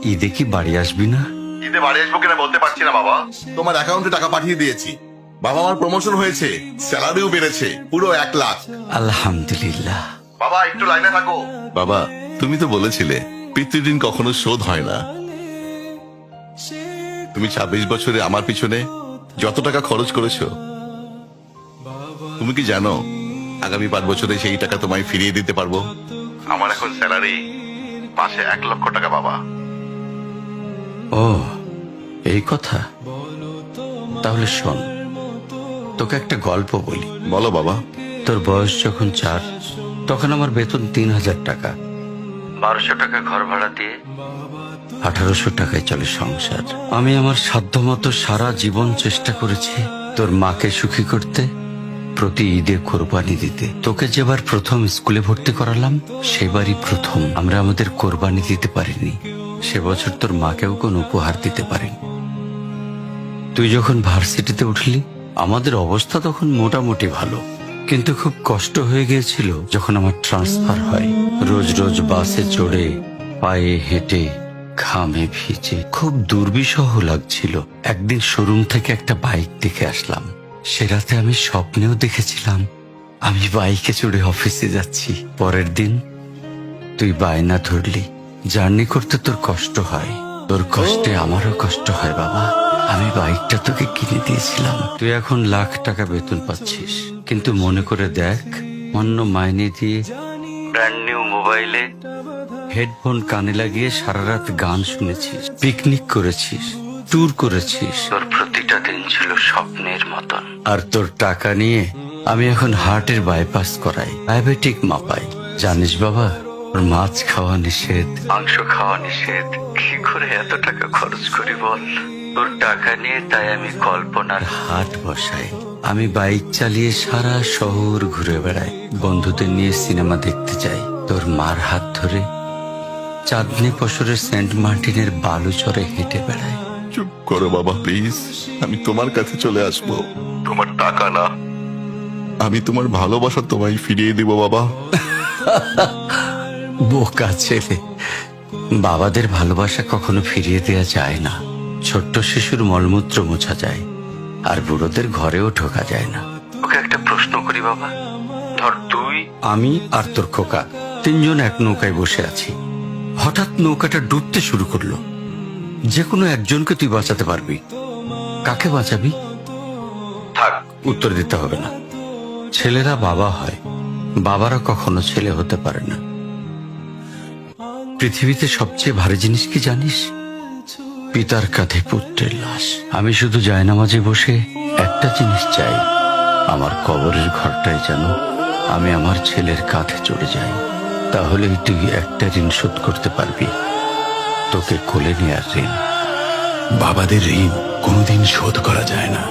ঈদে কি বাড়ি আসবি না? ঈদে বাড়ি আসবো কিনা বলতে পারছি না বাবা। তোমার অ্যাকাউন্টে টাকা পাঠিয়ে দিয়েছি। বাবা, আমার প্রমোশন হয়েছে, স্যালারিও বেড়েছে, পুরো 1 লাখ। আলহামদুলিল্লাহ। বাবা একটু লাইনে থাকো। বাবা, তুমি তো বলেছিলে পিতৃঋণ কখনো শোধ হয় না। তুমি 26 বছরে আমার পিছনে যত টাকা খরচ করেছো, তুমি কি জানো আগামী 5 বছরে সেই টাকা তোমায় ফিরিয়ে দিতে পারবো? আমার এখন স্যালারি মাসে 1 লক্ষ টাকা বাবা। ও, এই কথা। তাহলে শোন, তোকে একটা গল্প বলি। বলো বাবা। তোর বয়স যখন 4, তখন আমার বেতন 3000 টাকা। 1200 টাকা ঘর ভাড়া দিয়ে 1800 টাকায় চলে সংসার। আমি আমার সাধ্যমতো সারা জীবন চেষ্টা করেছি তোর মাকে সুখী করতে, প্রতি ঈদে কোরবানি দিতে। তোকে যেবার প্রথম স্কুলে ভর্তি করালাম, সেবারই প্রথম আমরা আমাদের কোরবানি দিতে পারিনি। সে বছর তোর মাকেও কোনো উপহার দিতে পারিনি। তুই যখন ভার্সিটিতে উঠলি, আমাদের অবস্থা তখন মোটামুটি ভালো, কিন্তু খুব কষ্ট হয়ে গিয়েছিল যখন আমার ট্রান্সফার হয়। রোজ রোজ বাসে চড়ে, পায়ে হেঁটে, ঘামে ভিজে খুব দুর্বিষহ লাগছিল। একদিন শোরুম থেকে একটা বাইক দেখে আসলাম। সে রাতে আমি স্বপ্নেও দেখেছিলাম আমি বাইকে চড়ে অফিসে যাচ্ছি। পরের দিন তুই বায়না ধরলি, জার্নি করতে তোর কষ্ট হয়। তোর কষ্টে আমারও কষ্ট হয় বাবা। আমি বাইকটা তোকে কিনে দিয়েছিলাম। তুই এখন লাখ টাকা বেতন পাচ্ছিস, কিন্তু মনে করে দেখ, অন্য মাইনে দিয়ে ব্র্যান্ড নিউ মোবাইলে হেডফোন কানে লাগিয়ে সারা রাত গান শুনেছিস, পিকনিক করেছিস, ট্যুর করেছিস। তোর প্রতিটা দিন ছিল স্বপ্নের মতন। আর তোর টাকা নিয়ে আমি এখন হার্টের বাইপাস করাই, ডায়াবেটিক মাপাই। জানিস বাবা, ওর মাছ খাওয়া নিষেধ, মাংস খাওয়া নিষেধ। কি করে এত টাকা খরচ করি বল? তোর টাকা নিয়ে তাই আমি কল্পনার হাট বসাই। আমি বাইক চালিয়ে সারা শহর ঘুরে বেড়াই, বন্ধুদের নিয়ে সিনেমা দেখতে যাই। তোর মার হাত ধরে চাঁদনি পশরের সেন্ট মার্টিনের বালুচরে হেঁটে বেড়াই। চুপ করো বাবা প্লিজ, আমি তোমার কাছে চলে আসবো। তোমার টাকা না, আমি তোমার ভালোবাসা তোমায় ফিরিয়ে দিব বাবা। বোকা ছেলে, বাবাদের ভালোবাসা কখনো ফিরিয়ে দেয়া যায় না। ছোট্ট শিশুর মলমূত্র মোছা যায়, আর বুড়োদের ঘরেও ঢোকা যায় না। ওকে একটা প্রশ্ন করি বাবা, ধর তুই, আমি আর তোর খোকা তিনজন এক নৌকায় বসে আছি। হঠাৎ নৌকাটা ডুবতে শুরু করলো। যে কোনো একজনকে তুই বাঁচাতে পারবি, কাকে বাঁচাবি? থাক, উত্তর দিতে হবে না। ছেলেরা বাবা হয়, বাবারা কখনো ছেলে হতে পারে না। পৃথিবীতে সবচেয়ে ভারী জিনিস কি জানিস? পিতার কাঁধে পুত্রের লাশ। আমি শুধু জায়নামাজে বসে একটা জিনিস চাই, আমার কবরের ঘরটায় যেন আমি আমার ছেলের কাঁধে চড়ে যাই। তাহলেই তুই একটা ঋণ শোধ করতে পারবি, তোকে কোলে নেয়ার ঋণ। বাবাদের ঋণ কোনোদিন শোধ করা যায় না।